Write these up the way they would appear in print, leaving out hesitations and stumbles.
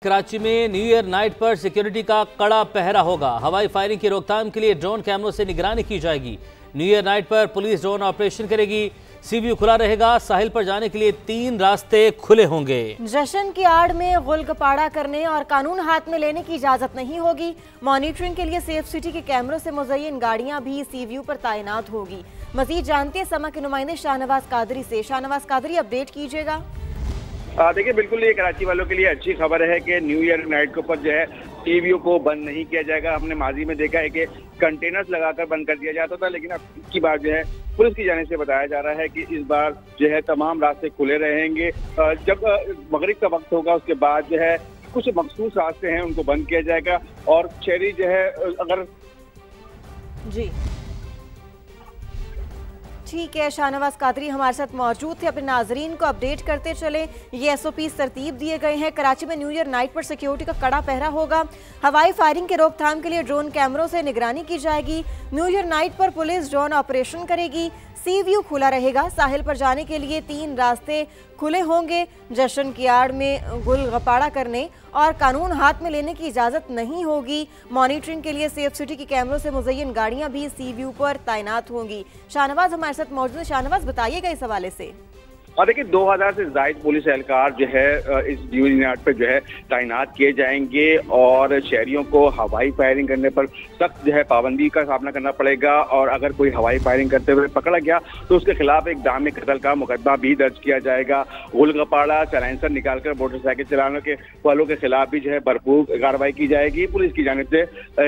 कराची में new year night पर security का कड़ा पहरा होगा। हवाई फायरिंग की रोकथाम के लिए ड्रोन कैमरों से निगरानी की जाएगी। न्यू ईयर नाइट पर पुलिस ड्रोन ऑपरेशन करेगी। सी व्यू खुला रहेगा। साहिल पर जाने के लिए 3 रास्ते खुले होंगे। जश्न की आड़ में गुलगपाड़ा करने और कानून हाथ में लेने की इजाजत नहीं होगी। मॉनिटरिंग के लिए सेफ सिटी के कैमरों से मुज़य्यन गाड़ियां भी सी व्यू पर तैनात होगी। मजीद जानते हैं समा के नुमाइंदे शाहनवाज कादरी से। शाहनवाज कादरी, अपडेट कीजिएगा। देखिए, बिल्कुल ये कराची वालों के लिए अच्छी खबर है कि न्यू ईयर नाइट के ऊपर जो है टीवीओ को बंद नहीं किया जाएगा। हमने माजी में देखा है कि कंटेनर्स लगाकर बंद कर दिया जाता था, लेकिन अब की बार जो है पुलिस की जानिब से बताया जा रहा है कि इस बार जो है तमाम रास्ते खुले रहेंगे। जब मगरिब का वक्त होगा उसके बाद जो है कुछ मखसूस रास्ते हैं उनको बंद किया जाएगा और शहरी जो है अगर जी ठीक है, शाहनवाज कादरी हमारे साथ मौजूद थे। अपने नाजरीन को अपडेट करते चले। ये SOP तरतीब दिए गए हैं। कराची में न्यू ईयर नाइट पर सिक्योरिटी का कड़ा पहरा होगा। हवाई फायरिंग की रोकथाम के लिए ड्रोन कैमरों से निगरानी की जाएगी। न्यू ईयर नाइट पर पुलिस ड्रोन ऑपरेशन करेगी। सी व्यू खुला रहेगा। साहिल पर जाने के लिए 3 रास्ते खुले होंगे। जश्न की आड़ में गुलगपाड़ा करने और कानून हाथ में लेने की इजाजत नहीं होगी। मॉनिटरिंग के लिए सेफ सिटी के कैमरों से मुज़य्यन गाड़ियां भी सी व्यू पर तैनात होंगी। शाहनवाज हमारे साथ मौजूद है। शाहनवाज, बताइएगा इस हवाले से। और देखिए, 2000 से ज़ायद पुलिस एहलकार जो है इस न्यू ईयर नाइट पर जो है तैनात किए जाएंगे और शहरियों को हवाई फायरिंग करने पर सख्त जो है पाबंदी का सामना करना पड़ेगा। और अगर कोई हवाई फायरिंग करते हुए पकड़ा गया तो उसके खिलाफ एक दाम कत्ल का मुकदमा भी दर्ज किया जाएगा। गुलगपाड़ा, चैलेंसर निकालकर मोटरसाइकिल चलाने के वालों के खिलाफ भी जो है भरपूर कार्रवाई की जाएगी। पुलिस की जानिब से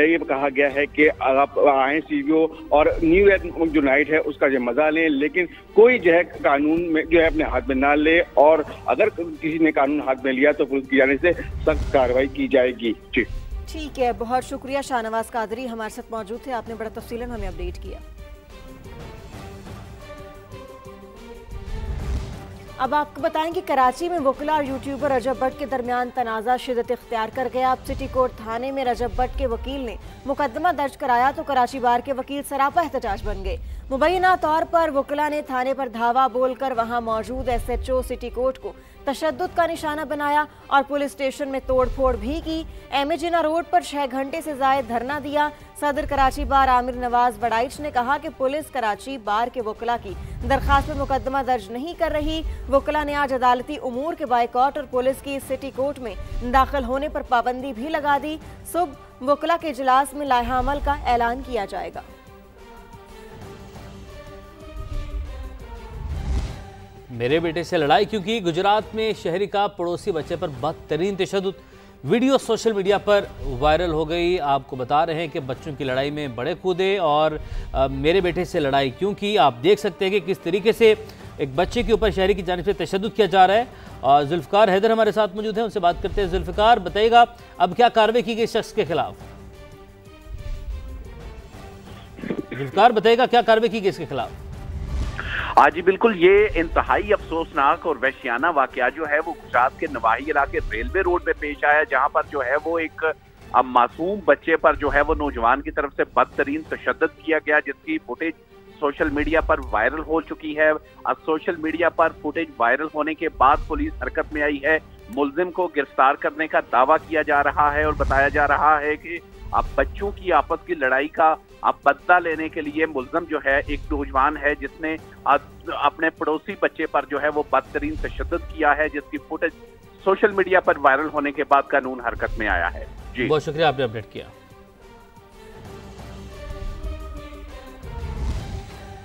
ये कहा गया है कि आप आए सीवीओ और न्यू ईयर जो नाइट है उसका जो मजा लें, लेकिन कोई जो है कानून में जो है हाथ में ना ले और अगर किसी ने कानून हाथ में लिया तो पुलिस की जाने से सख्त कार्रवाई की जाएगी। जी ठीक है, बहुत शुक्रिया शाहनवाज कादरी हमारे साथ मौजूद थे। आपने बड़ा तफसीलन हमें अपडेट किया। अब आपको बताएं कि कराची में वकील और यूट्यूबर रजब भट्ट के दरमियान तनाज़ा शिद्दत इख्तियार कर गया। अब सिटी कोर्ट थाने में रजब भट्ट के वकील ने मुकदमा दर्ज कराया तो कराची बार के वकील सरापा एहतजाज बन गए। मुबैना तौर पर वकीला ने थाने पर धावा बोलकर वहां मौजूद SHO सिटी कोर्ट को तशद्दुद का निशाना बनाया और पुलिस स्टेशन में तोड़फोड़ भी की। MA जिन्ना रोड पर 6 घंटे से जायद धरना दिया। सदर कराची बार आमिर नवाज बड़ाइच ने कहा कि पुलिस कराची बार के वकीला की दरखास्त में मुकदमा दर्ज नहीं कर रही। वकीला ने आज अदालती उमूर के बाइकॉट और पुलिस की सिटी कोर्ट में दाखिल होने पर पाबंदी भी लगा दी। सुबह वकीला के इजलास में लाहा अमल का ऐलान किया जाएगा। मेरे बेटे से लड़ाई क्योंकि गुजरात में शहरी का पड़ोसी बच्चे पर बदतरीन तशद्दुद। वीडियो सोशल मीडिया पर वायरल हो गई। आपको बता रहे हैं कि बच्चों की लड़ाई में बड़े कूदे और मेरे बेटे से लड़ाई क्योंकि आप देख सकते हैं कि किस तरीके से एक बच्चे के ऊपर शहरी की जानिब से तशद्दुद किया जा रहा है। और जुल्फ़िकार हैदर हमारे साथ मौजूद हैं, उनसे बात करते हैं। जुल्फ़िकार, बताइएगा अब क्या कार्रवाई की गई शख्स के खिलाफ? जुल्फ़िकार, बताइएगा क्या कार्रवाई की गई इसके खिलाफ? हाँ जी बिल्कुल, ये इंतहाई अफसोसनाक और वहशियाना वाकया जो है वो गुजरात के नवाही इलाके रेलवे रोड में पेश आया, जहां पर जो है वो एक मासूम बच्चे पर जो है वो नौजवान की तरफ से बदतरीन तशद्दुद किया गया, जिसकी फुटेज सोशल मीडिया पर वायरल हो चुकी है। अब सोशल मीडिया पर फुटेज वायरल होने के बाद पुलिस हरकत में आई है। मुल्जिम को गिरफ्तार करने का दावा किया जा रहा है और बताया जा रहा है कि अब बच्चों की आपस की लड़ाई का अब बदला लेने के लिए मुल्जिम जो है एक नौजवान है जिसने अपने पड़ोसी बच्चे पर जो है वो बदतरीन तशद्दुद किया है, जिसकी फुटेज सोशल मीडिया पर वायरल होने के बाद कानून हरकत में आया है। जी बहुत शुक्रिया, आपने अपडेट किया।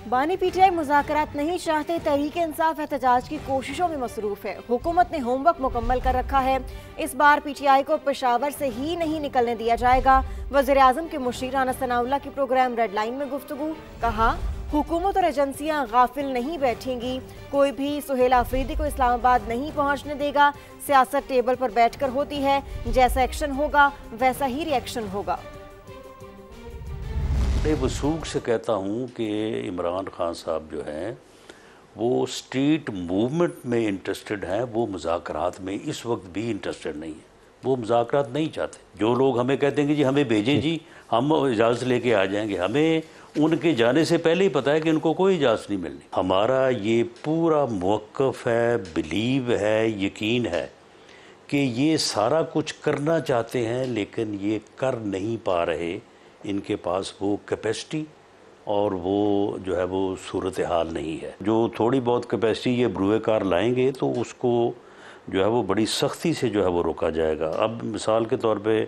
बानी PTI मुज़ाकरात नहीं चाहते। तहरीक इंसाफ एहतजाज की कोशिशों में मसरूफ है। हुकूमत ने होमवर्क मुकम्मल कर रखा है। इस बार PTI को पेशावर से ही नहीं निकलने दिया जाएगा। वज़ीर-ए-आज़म के मुशीर राना सनाउल्लाह की प्रोग्राम रेड लाइन में गुफ्तगू। कहा, हुकूमत और एजेंसियां गाफिल नहीं बैठेंगी। कोई भी सुहेल आफरीदी को इस्लामाबाद नहीं पहुंचने देगा। सियासत टेबल पर बैठकर होती है। जैसा एक्शन होगा वैसा ही रिएक्शन होगा। बड़े वसूख से कहता हूँ कि इमरान खान साहब जो हैं वो स्ट्रीट मूवमेंट में इंटरेस्टेड हैं, वो मुज़ाकरात में इस वक्त भी इंटरेस्टेड नहीं है। वो मुज़ाकरात नहीं चाहते। जो लोग हमें कहते हैं कि जी हमें भेजें, जी हम इजाज़त लेके आ जाएंगे, हमें उनके जाने से पहले ही पता है कि उनको कोई इजाज़त नहीं मिलनी। हमारा ये पूरा मौक़िफ़ है, बिलीव है, यकीन है कि ये सारा कुछ करना चाहते हैं लेकिन ये कर नहीं पा रहे, इनके पास वो कैपेसिटी और वो जो है वो सूरत हाल नहीं है। जो थोड़ी बहुत कैपेसिटी ये ब्रूए कार लाएंगे तो उसको जो है वो बड़ी सख्ती से जो है वो रोका जाएगा। अब मिसाल के तौर पे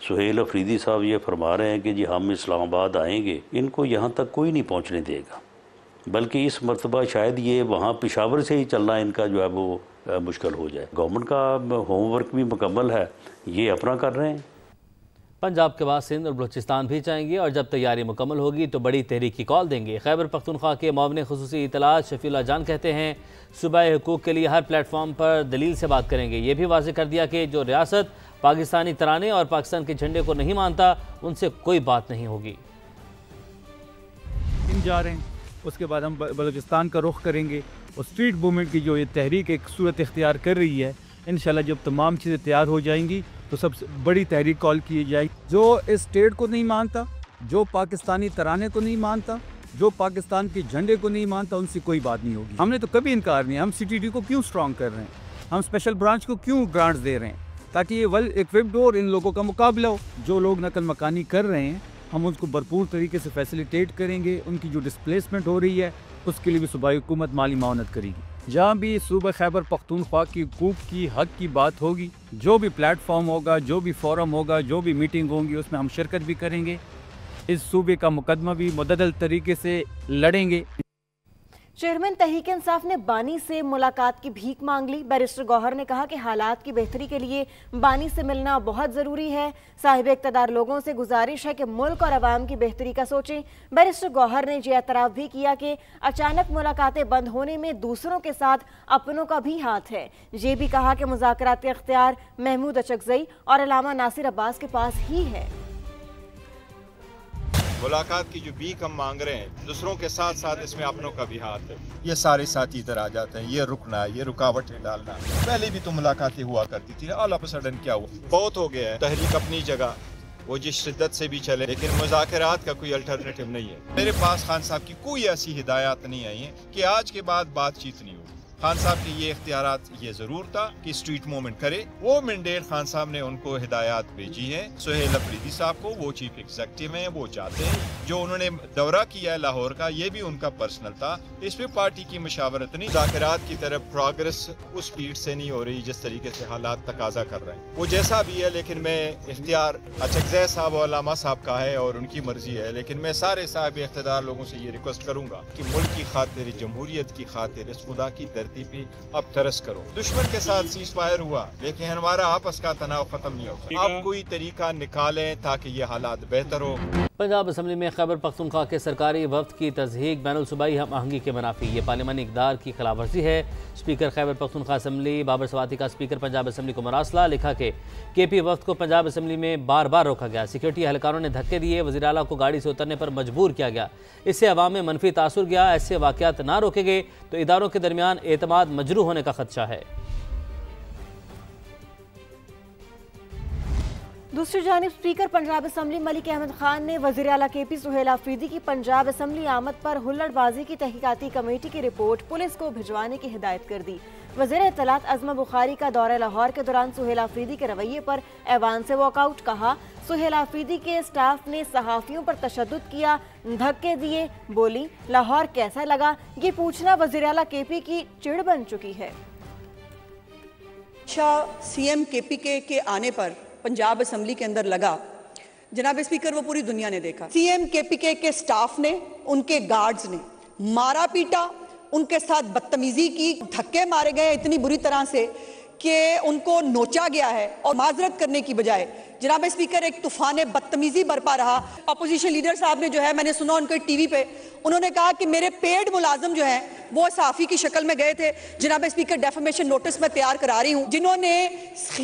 सुहेल अफरीदी साहब ये फरमा रहे हैं कि जी हम इस्लामाबाद आएंगे, इनको यहाँ तक कोई नहीं पहुँचने देगा, बल्कि इस मरतबा शायद ये वहाँ पेशावर से ही चलना इनका जो है वो मुश्किल हो जाए। गवर्नमेंट का होमवर्क भी मुकम्मल है, ये अपना कर रहे हैं। पंजाब के बाद सिंध और बलूचिस्तान भी जाएंगे और जब तैयारी मुकम्मल होगी तो बड़ी तहरीक की कॉल देंगे। खैबर पख्तूनख्वा के मुआविन खुसूसी इतलात शफीउल्लाह जान कहते हैं सूबाए हुकूक के लिए हर प्लेटफॉर्म पर दलील से बात करेंगे। ये भी वाज़ेह कर दिया कि जो रियासत पाकिस्तानी तराने और पाकिस्तान के झंडे को नहीं मानता उनसे कोई बात नहीं होगी। जा रहे हैं, उसके बाद हम बलूचिस्तान का रुख करेंगे और स्ट्रीट मूवमेंट की जो ये तहरीक एक सूरत इख्तियार कर रही है, इंशाल्लाह जब तमाम चीज़ें तैयार हो जाएंगी तो सबसे बड़ी तहरीक कॉल की जाएगी। जो इस स्टेट को नहीं मानता, जो पाकिस्तानी तराने को नहीं मानता, जो पाकिस्तान के झंडे को नहीं मानता, उनसे कोई बात नहीं होगी। हमने तो कभी इनकार नहीं। हम CTT को क्यों स्ट्रॉन्ग कर रहे हैं, हम स्पेशल ब्रांच को क्यों ग्रांट्स दे रहे हैं, ताकि ये वेल इक्विप्ड हो और इन लोगों का मुकाबला हो। जो लोग नकल मकानी कर रहे हैं हम उसको भरपूर तरीके से फैसिलिटेट करेंगे। उनकी जो डिस्प्लेसमेंट हो रही है उसके लिए भी सूबाई हुकूमत माली मावनत करेगी। जहाँ भी सूबा खैबर पख्तूनख्वा की हुकूक की हक की बात होगी, जो भी प्लेटफॉर्म होगा, जो भी फोरम होगा, जो भी मीटिंग होंगी, उसमें हम शिरकत भी करेंगे। इस सूबे का मुकदमा भी मुतअद्दिल तरीके से लड़ेंगे। चेयरमैन तहरीक इंसाफ ने बानी से मुलाकात की भीख मांग ली। बैरिस्टर गौहर ने कहा कि हालात की बेहतरी के लिए बानी से मिलना बहुत ज़रूरी है। साहिब इक़्तिदार लोगों से गुजारिश है कि मुल्क और अवाम की बेहतरी का सोचें। बैरिस्टर गौहर ने ये एतराफ़ भी किया कि अचानक मुलाकातें बंद होने में दूसरों के साथ अपनों का भी हाथ है। ये भी कहा कि मुज़ाकरात का इख्तियार महमूद अचकज़ई और अल्लामा नासिर अब्बास के पास ही है। मुलाकात की जो भीख हम मांग रहे हैं, दूसरों के साथ साथ इसमें अपनों का भी हाथ है। ये सारे साथी इधर आ जाते हैं, ये रुकना, ये रुकावटें डालना। पहले भी तो मुलाकातें हुआ करती थी, ऑल ऑफ अ सडन क्या हुआ? बहुत हो गया है। तहरीक अपनी जगह वो जिस शिद्दत से भी चले, लेकिन मुज़ाकरात का कोई अल्टरनेटिव नहीं है। मेरे पास खान साहब की कोई ऐसी हिदायत नहीं आई है कि आज के बाद बातचीत नहीं होगी। खान साहब की ये इख्तियारात ये जरूर था कि स्ट्रीट मूवमेंट करे, वो मैंडेट खान साहब ने उनको हिदायत भेजी है सुहेल अफरीदी साहब को। वो चीफ एग्जीक्यूटिव हैं, वो चाहते हैं। जो उन्होंने दौरा किया है लाहौर का, ये भी उनका पर्सनल था। इस पे पार्टी की मशावरत नहीं। मुज़ाकरात की तरफ प्रोग्रेस उस स्पीड से नहीं हो रही जिस तरीके से हालात तकाजा कर रहे हैं। वो जैसा भी है, लेकिन मैं इख्तियार अचकज़ई साहब और अल्लामा साहब का है और उनकी मर्जी है, लेकिन मैं सारे साहिब इख्तियार लोगों से ये रिक्वेस्ट करूंगा कि मुल्क की खातिर, जमहूरियत की खातिर, इस खुदा की धरती पे अब तरस करो। दुश्मन के साथ सीज फायर हुआ, लेकिन हमारा आपस का तनाव खत्म नहीं होगा। अब कोई तरीका निकालें ताकि ये हालात बेहतर हो। पंजाब असम्बली में खैबर पख्तूनख्वा के सरकारी वफ्द की तज़हीक बैनुल सूबाई हम आहंगी के मनाफी, ये पार्लिमानी इक़दार की खिलाफ वर्जी है। स्पीकर खैबर पख्तूनख्वा असम्बली बाबर सवाती का स्पीकर पंजाब असम्बली को मरासला, लिखा कि KP वफ्द को पंजाब असम्बली में बार बार रोका गया, सिक्योरिटी एहलकारों ने धक्के दिए, वज़ीर आला को गाड़ी से उतरने पर मजबूर किया गया, इससे अवाम में मनफी तासुर गया। ऐसे वाक़यात ना रोके गए तो इदारों के दरमियान एतमाद मजरू होने का खदशा है। दूसरी जानिब स्पीकर पंजाब असम्बली मलिक अहमद खान ने वज़ीर आला KP सुहेल अफरीदी की पंजाब असम्बली आमद पर हुल्लड़बाजी की तहकीकाती कमेटी की रिपोर्ट पुलिस को भिजवाने की हिदायत कर दी। वज़ीर इत्तलात अज़मा बुखारी का दौरा लाहौर के दौरान सुहेल अफरीदी के रवैये पर ऐवान से वॉकआउट, कहा सुहेल अफरीदी के स्टाफ ने सहाफ़ियों पर तशद्दुद किया, धक्के दिए। बोली लाहौर कैसा लगा, ये पूछना वज़ीर आला KP की चिड़ बन चुकी है। CM KP के आने पर पंजाब असम्बली के अंदर लगा, जनाब स्पीकर, वो पूरी दुनिया ने देखा। CM KPK के स्टाफ ने, उनके गार्ड्स ने मारा पीटा, उनके साथ बदतमीजी की, धक्के मारे गए इतनी बुरी तरह से कि उनको नोचा गया है। और माजरत करने की बजाय जनाब स्पीकर एक तूफान बदतमीजी बरपा रहा। अपोजिशन लीडर साहब ने जो है, मैंने सुना उनके टीवी पे, उन्होंने कहा कि मेरे पेड मुलाजिम जो हैं वो सहाफ़ी की शक्ल में गए थे। जनाब स्पीकर डेफमेशन नोटिस में तैयार करा रही हूँ, जिन्होंने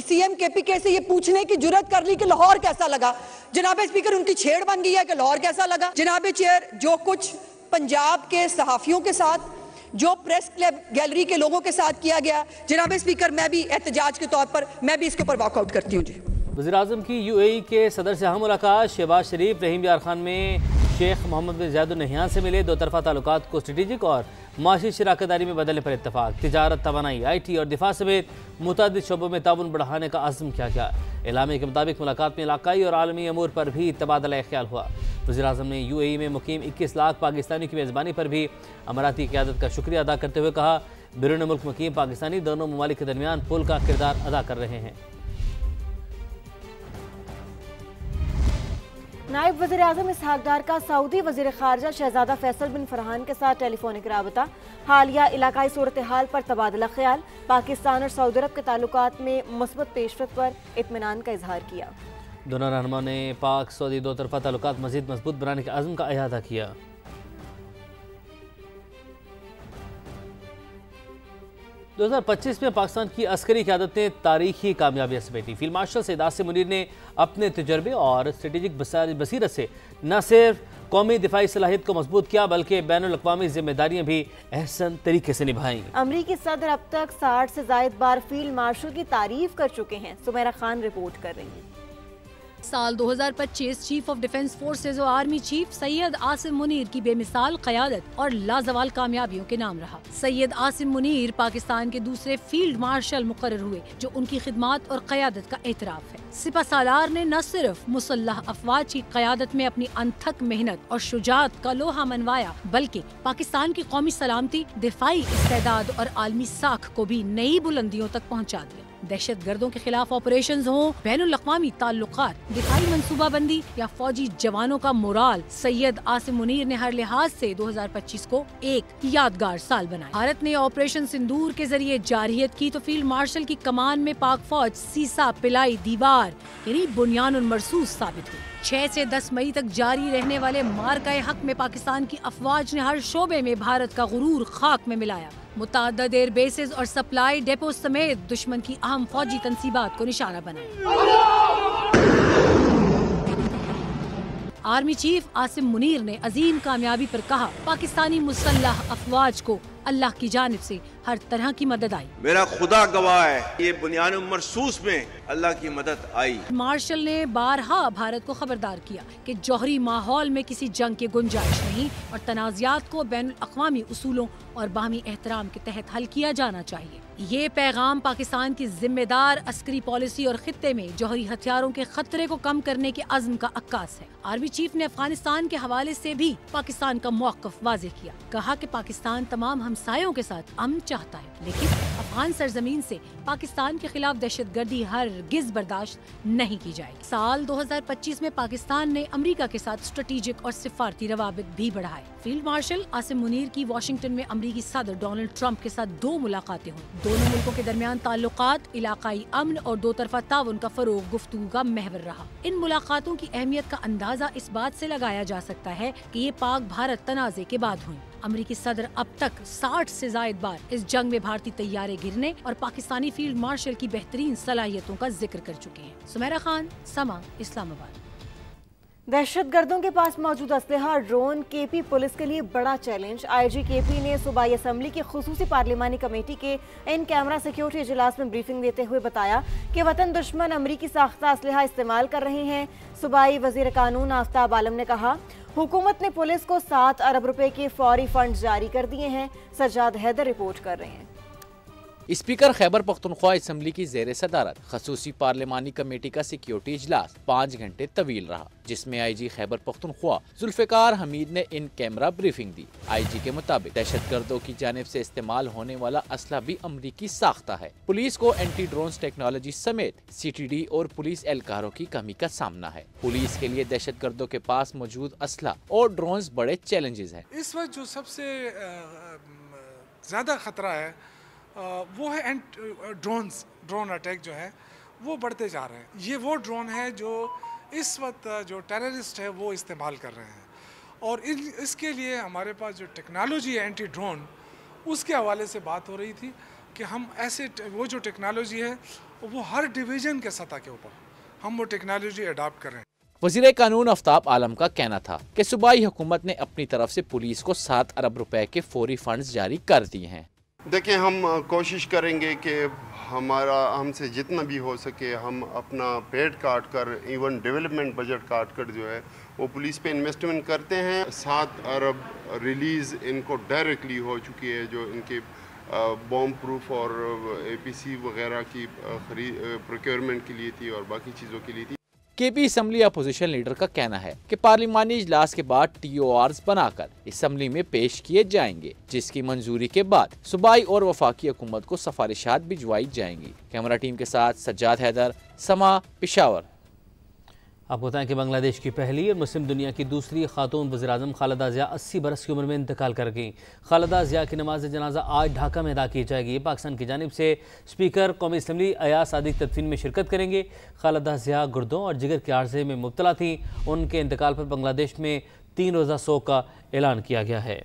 CM KPK से ये पूछने की जुर्रत कर ली कि लाहौर कैसा लगा। जनाब स्पीकर, उनकी छेड़ बन गई है कि लाहौर कैसा लगा। जनाब चेयर, जो कुछ पंजाब के सहाफ़ियों के साथ, जो प्रेस क्लब गैलरी के लोगों के साथ किया गया, जनाब स्पीकर, मैं भी एहतजाज के तौर पर मैं भी इसके ऊपर वॉकआउट करती हूँ। जी, वज़ीर आज़म की UAE के सदर से अहम मुलाकात, शहबाज शरीफ, रहीम यार खान में शेख मोहम्मद बिन ज़ायद अल नहयान से मिले। दो तरफा ताल्लुकात को स्ट्रेटेजिक और माशी शराकतदारी में बदलने पर इत्तफाक। तिजारत, तवानाई, IT और दिफा समेत मुतअद्दिद शोबों में ताउन बढ़ाने का अज़्म किया। एलामे के मुताबिक मुलाकात में इलाकाई और आलमी अमूर पर भी तबादला ख्याल हुआ। वज़ीर-ए-आज़म ने UAE में मुकीम 21 लाख पाकिस्तानी की मेज़बानी पर भी अमाराती क़यादत का शुक्रिया अदा करते हुए कहा, बैरून मुल्क मुकीम पाकिस्तानी दोनों ममालिक के दरमियान पुल का किरदार अदा कर रहे हैं। नायब वज़ीर-ए-आज़म इसहाक डार का सऊदी वज़ीर ख़ारजा शहज़ादा फैसल बिन फरहान के साथ टेलीफोनिक राबता। हालिया इलाकाई सूरत हाल पर तबादला ख्याल। पाकिस्तान और सऊदी अरब के ताल्लुकात में मुस्बत पेशरफ्त पर इत्मीनान का इजहार किया। दोनों रहनुमा ने पाक सऊदी दो तरफा ताल्लुकात मज़ीद मजबूत बनाने के अज़्म का इहाता किया। 2025 में पाकिस्तान की अस्करी क़यादत ने तारीखी कामयाबियां समेटी। फील्ड मार्शल सैयद आसिम मुनीर ने अपने तजर्बे और स्ट्रेटेजिक बसीरत से न सिर्फ कौमी दिफाई सलाहियत को मजबूत किया बल्कि बैनुल अक़वामी जिम्मेदारियां भी अहसन तरीके से निभाई। अमरीकी सदर अब तक 60 से ज़ायद बार फील्ड मार्शल की तारीफ कर चुके हैं। सुमेरा खान रिपोर्ट कर रही है। साल 2025 चीफ ऑफ डिफेंस फोर्सेज और आर्मी चीफ सैयद आसिम मुनीर की बेमिसाल क़यादत और लाजवाल कामयाबियों के नाम रहा। सैयद आसिम मुनीर पाकिस्तान के दूसरे फील्ड मार्शल मुकर्रर हुए जो उनकी खिदमत और क़यादत का एतराफ़ है। सिपा सालार ने न सिर्फ मुसल्लह अफवाज की क़यादत में अपनी अनथक मेहनत और शुजाअत का लोहा मनवाया बल्कि पाकिस्तान की कौमी सलामती, दिफाई इस्तेदाद और आलमी साख को भी नई बुलंदियों तक पहुँचा दिया। दहशत गर्दों के खिलाफ ऑपरेशंस हों, बैनुल अक़वामी ताल्लुकात, दिफाई मंसूबाबंदी या फौजी जवानों का मोराल, सैयद आसिम मुनीर ने हर लिहाज से 2025 को एक यादगार साल बनाया। भारत ने ऑपरेशन सिंदूर के जरिए जारहियत की तो फील्ड मार्शल की कमान में पाक फौज सीसा पिलाई दीवार यानी बुनियानुल मरसूस साबित हुई। 6 से 10 मई तक जारी रहने वाले मार्का हक में पाकिस्तान की अफवाज ने हर शोबे में भारत का गुरूर खाक में मिलाया। मुतअद्दिद एयर बेसेस और सप्लाई डेपो समेत दुश्मन की अहम फौजी तंसीबात को निशाना बनाया। आर्मी चीफ आसिम मुनीर ने अजीम कामयाबी पर कहा, पाकिस्तानी मुसल्लह अफवाज को अल्लाह की जानिब से हर तरह की मदद आई। मेरा खुदा गवाह है, ये बुनियानुल मरसूस में अल्लाह की मदद आई। मार्शल ने बारहा भारत को खबरदार किया कि जौहरी माहौल में किसी जंग की गुंजाइश नहीं और तनाज़ात को बैनुल अक़वामी उसूलों और बाहमी एहतराम के तहत हल किया जाना चाहिए। ये पैगाम पाकिस्तान की जिम्मेदार अस्करी पॉलिसी और खित्ते में जौहरी हथियारों के खतरे को कम करने के अज़्म का अक्कास है। आर्मी चीफ ने अफगानिस्तान के हवाले से भी पाकिस्तान का मौक़िफ़ वाज़ेह किया। कहा कि पाकिस्तान तमाम हमसायों के साथ अमन चाहता है लेकिन अफगान सरजमीन से पाकिस्तान के खिलाफ दहशतगर्दी हरगिज़ बर्दाश्त नहीं की जाएगी। साल 2025 में पाकिस्तान ने अमेरिका के साथ स्ट्रेटेजिक और सिफारती रवाबित भी बढ़ाए। फील्ड मार्शल आसिम मुनीर की वाशिंगटन में अमेरिकी सदर डोनाल्ड ट्रंप के साथ 2 मुलाकातें हुई। दोनों मुल्कों के दरमियान ताल्लुकात, इलाकाई अमन और 2 तरफा ताउन का फरोग गुफ्तगू का महवर रहा। इन मुलाकातों की अहमियत का अंदाजा इस बात से लगाया जा सकता है कि ये पाक भारत तनाज़े के बाद हुई। अमेरिकी सदर अब तक 60 से ज़ायद बार इस जंग में भारतीय तैयारे गिरने और पाकिस्तानी फील्ड मार्शल की बेहतरीन सलाहियतों का जिक्र कर चुके हैं। सुमेरा खान, समा, इस्लामाबाद। दहशतगर्दों के पास मौजूद असलहा ड्रोन KP पुलिस के लिए बड़ा चैलेंज। IG KP ने सूबाई असम्बली की खुसूसी पार्लिमानी कमेटी के इन कैमरा सिक्योरिटी इजलास में ब्रीफिंग देते हुए बताया कि वतन दुश्मन अमरीकी साख्ता असलहा इस्तेमाल कर रहे हैं। सूबाई वजीर कानून आफ्ताब आलम ने कहा, हुकूमत ने पुलिस को 7 अरब रुपए के फौरी फंड जारी कर दिए हैं। सज्जाद हैदर रिपोर्ट कर रहे हैं। स्पीकर खैबर पख्तूनख्वा असम्बली की जेर सदारत खसूसी पार्लिमानी कमेटी का सिक्योरिटी इजलास 5 घंटे तवील रहा, जिसमें IG खैबर पख्तूनख्वा जुल्फ़िकार हमीद ने in camera briefing the. IG के मुताबिक दहशतगर्दों की जानिब से इस्तेमाल होने वाला असला भी अमरीकी साख्ता है। पुलिस को एंटी ड्रोन टेक्नोलॉजी समेत CTD और पुलिस एहलकारों की कमी का सामना है। पुलिस के लिए दहशतगर्दों के पास मौजूद असला और ड्रोन बड़े चैलेंजेस हैं। इस वक्त जो सबसे ज्यादा खतरा है वो है ड्रोन अटैक जो है वो बढ़ते जा रहे हैं। ये वो ड्रोन है जो इस वक्त जो टेररिस्ट है वो इस्तेमाल कर रहे हैं और इसके लिए हमारे पास जो टेक्नोलॉजी है एंटी ड्रोन, उसके हवाले से बात हो रही थी कि हम ऐसे वो जो टेक्नोलॉजी है वो हर डिवीज़न के सतह के ऊपर हम वो टेक्नोलॉजी अडॉप्ट कर रहे हैं। वज़ीर कानून आफ्ताब आलम का कहना था कि सूबाई हुकूमत ने अपनी तरफ से पुलिस को 7 अरब रुपए के फौरी फंड्स जारी कर दिए हैं। देखिए, हम कोशिश करेंगे कि हमसे जितना भी हो सके हम अपना पेट काट कर, इवन डेवलपमेंट बजट काट कर जो है वो पुलिस पे इन्वेस्टमेंट करते हैं। 7 अरब रिलीज़ इनको डायरेक्टली हो चुकी है, जो इनके बॉम्ब प्रूफ और APC वगैरह की प्रोक्योरमेंट के लिए थी और बाकी चीज़ों के लिए थी। KP असम्बली अपोजिशन लीडर का कहना है कि पार्लिमानी इजलास के बाद TORs बनाकर असम्बली में पेश किए जाएंगे, जिसकी मंजूरी के बाद सूबाई और वफाकी हुकूमत को सिफारिशात भिजवाई जाएंगी। कैमरा टीम के साथ सज्जाद हैदर, समा, पेशावर। आपको बताएं कि बांग्लादेश की पहली और मुस्लिम दुनिया की दूसरी खातून वज़ीर-ए-आज़म खालिदा ज़िया 80 बरस की उम्र में इंतकाल कर गईं। खालिदा ज़िया की नमाज जनाजा आज ढाका में अदा की जाएगी। पाकिस्तान की जानिब से स्पीकर कौमी असम्बली अयाज सादिक तदफीन में शिरकत करेंगे। खालिदा ज़िया गुर्दों और जिगर के आर्जे में मुब्तला थीं। उनके इंतकाल पर बांग्लादेश में 3 रोज़ा शोक का ऐलान किया गया है।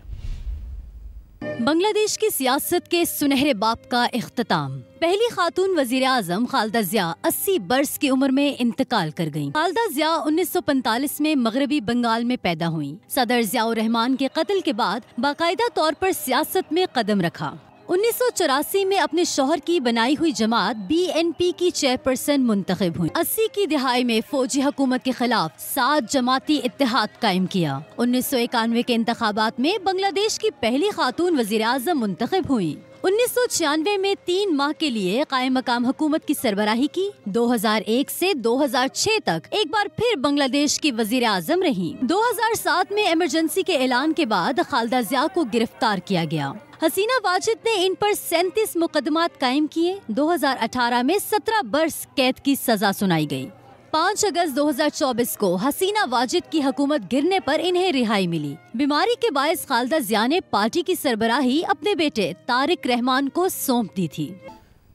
बांग्लादेश की सियासत के सुनहरे बाब का इख्तिताम। पहली खातून वजीर आजम खालिदा ज़िया 80 बरस की उम्र में इंतकाल कर गयीं। खालिदा ज़िया 1945 में मगरबी बंगाल में पैदा हुई। सदर ज़ियाउर रहमान के कत्ल के बाद बाकायदा तौर पर सियासत में कदम रखा। 1984 में अपने शौहर की बनाई हुई जमात BNP की चेयरपर्सन मुंतखब हुई। 80 की दिहाई में फौजी हुकूमत के खिलाफ 7 जमाती इत्तेहाद कायम किया। 1991 के इंतखाबात में बांग्लादेश की पहली खातून वजीर आज़म मुंतखब हुई। 1996 में 3 माह के लिए कायम मकाम हुकूमत की सरबराही की। 2001 से 2006 तक एक बार फिर बांग्लादेश की वजीर आज़म रही। 2007 में इमरजेंसी के ऐलान के बाद खालिदा ज़िया को गिरफ्तार किया गया। हसीना वाजिद ने इन पर 37 मुकदमात कायम किए। 2018 में 17 बरस कैद की सजा सुनाई गई। 5 अगस्त 2024 को हसीना वाजिद की हुकूमत गिरने पर इन्हें रिहाई मिली। बीमारी के बायस खालिदा ज़िया ने पार्टी की सरबराही अपने बेटे तारिक रहमान को सौंप दी थी।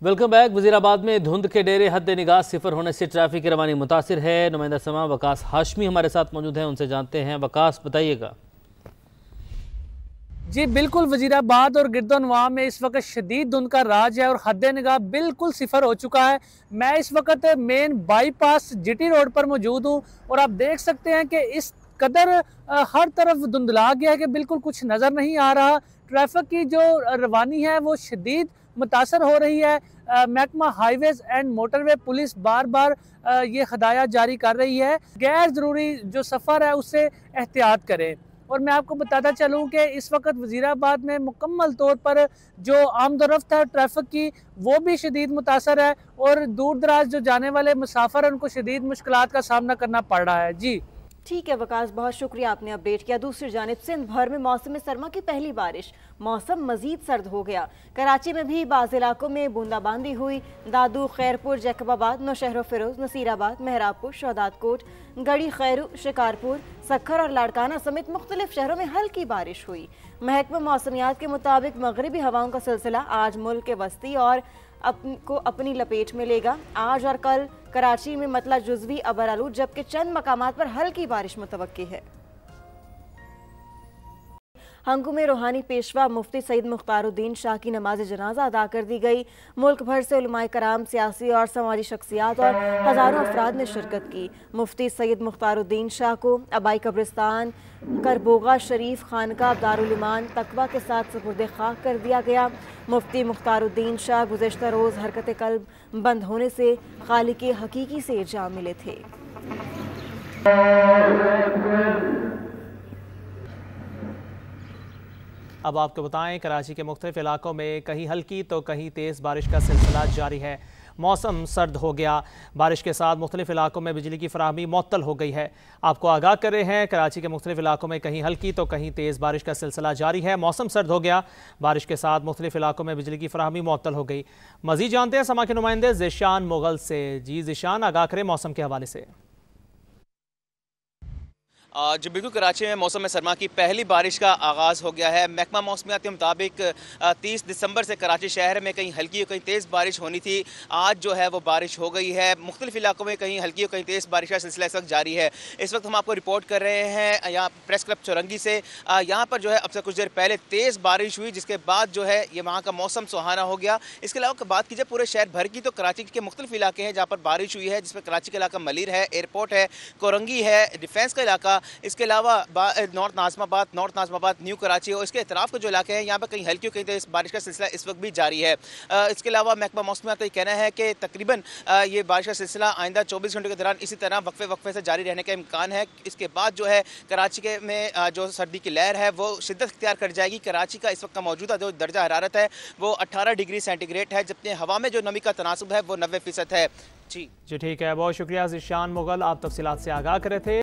Welcome back. वजीराबाद में धुंध के डेरे हद निगाह सिफर होने से ट्रैफिक की रवानी मुतासिर है। नुमाइंदा समा वकास हाशमी हमारे साथ मौजूद हैं, उनसे जानते हैं। वकास, बताइएगा। जी बिल्कुल, वजीराबाद और गिरदोनवा में इस वक्त शदीद धुंध का राज है और हद निगाह बिल्कुल सिफर हो चुका है। मैं इस वक्त मेन बाईपास GT रोड पर मौजूद हूँ और आप देख सकते हैं कि इस कदर हर तरफ धुंधला गया है कि बिल्कुल कुछ नज़र नहीं आ रहा। ट्रैफिक की जो रवानी है वो शदीद मुतासर हो रही है। महकमा हाईवेज एंड मोटरवे पुलिस बार बार ये हदायत जारी कर रही है, गैर ज़रूरी जो सफ़र है उससे एहतियात करें। और मैं आपको बताता चलूं कि इस वक्त वजीराबाद में मुकम्मल तौर पर जो आमदोरफ्त है ट्रैफिक की वो भी शदीद मुतासर है और दूर दराज जो जाने वाले मुसाफिर हैं उनको शदीद मुश्किलात का सामना करना पड़ रहा है। जी ठीक है वकास, बहुत शुक्रिया, आपने अपडेट किया। दूसरी जानिब सिंध भर में मौसम सरमा की पहली बारिश, मौसम मजीद सर्द हो गया। कराची में भी बाज़ इलाकों में बूंदाबांदी हुई। दादू, खैरपुर, जैकबाबाद, नौशहर फिरोज, नसीराबाद, मेहराबपुर, शहदादकोट, गड़ी खैरू, शिकारपुर, सखर और लाड़काना समेत मुख्तलिफ शहरों में हल्की बारिश हुई। महकमा मौसमियात के मुताबिक मगरबी हवाओं का सिलसिला आज मुल्क के वस्ती और को अपनी लपेट में लेगा। आज और कल कराची में मतला जुज़वी अबरालूद जबकि चंद मकामात पर हल्की बारिश मुतवक्की है। हंगू में रूहानी पेशवा मुफ्ती सईद मुख्तारुद्दीन शाह की नमाज जनाजा अदा कर दी गई। मुल्क भर से उलमाए कराम, सियासी और समाजी शख्सियात और हज़ारों अफराद ने शिरकत की। मुफ्ती सईद मुख्तारुद्दीन शाह को अबाई कब्रिस्तान करबोगा शरीफ खानका दारुल ईमान तकवा के साथ सुपुर्द खाक कर दिया गया। मुफ्ती मुख्तारुद्दीन शाह गुज़िश्ता रोज़ हरकत कल्ब बंद होने से खालिक हकीकी से जा मिले थे। अब आपको बताएं, कराची के मुख्तलिफ इलाकों में कहीं हल्की तो कहीं तेज़ बारिश का सिलसिला जारी है। मौसम सर्द हो गया। बारिश के साथ मुख्तलिफ इलाकों में बिजली की फराहमी मुअत्तल हो गई है। आपको आगाह कर रहे हैं, कराची के मुख्तलिफ इलाकों में कहीं हल्की तो कहीं तेज़ बारिश का सिलसिला जारी है। मौसम सर्द हो गया। बारिश के साथ मुख्तलिफ इलाकों में बिजली की फराहमी मुअत्तल हो गई। मज़ीद जानते हैं समा के नुमाइंदे ज़ीशान मुगल से। जी ज़ीशान, आगाह करें मौसम के हवाले से। जी बिल्कुल, कराची में मौसम सरमा की पहली बारिश का आगाज़ हो गया है। महकमा मौसमियात के मुताबिक 30 दिसंबर से कराची शहर में कहीं हल्की और कहीं तेज़ बारिश होनी थी। आज जो है वो बारिश हो गई है। मुख्तलिफ इलाकों में कहीं हल्की और कहीं तेज़ बारिश का सिलसिला इस वक्त जारी है। इस वक्त हम आपको रिपोर्ट कर रहे हैं यहाँ प्रेस क्लब चौरंगी से। यहाँ पर जो है अब से कुछ देर पहले तेज़ बारिश हुई, जिसके बाद जो है ये वहाँ का मौसम सुहाना हो गया। इसके अलावा बात कीजिए पूरे शहर भर की, तो कराची के मुख्तलिफ इलाके हैं जहाँ पर बारिश हुई है, जिसमें कराची का इलाका मलिर है, एयरपोर्ट है, कोरंगी है, डिफेंस का इलाका, इसके अलावा नॉर्थ नाज़िमाबाद, न्यू कराची और इसके इतराफ़ के जो इलाके हैं यहाँ पर कहीं हल्की कहीं तेज़ बारिश का सिलसिला इस वक्त भी जारी है। इसके अलावा महकमा मौसमियात का कहना है कि तकरीबन ये बारिश का सिलसिला आइंदा 24 घंटों के दौरान इसी तरह वक्फे से जारी रहने का इम्कान है। इसके बाद जो है कराची के में जो सर्दी की लहर है वो शिद्दत इख्तियार कर जाएगी। कराची का इस वक्त का मौजूदा जो दर्जा हरारत है वो 18 डिग्री सेंटीग्रेड है, जबकि हवा में जो नमी का तनासुब है वो 90% है। जी ठीक है, बहुत शुक्रिया ज़ीशान मुगल, आप तफसीलात से आगाह कर रहे थे।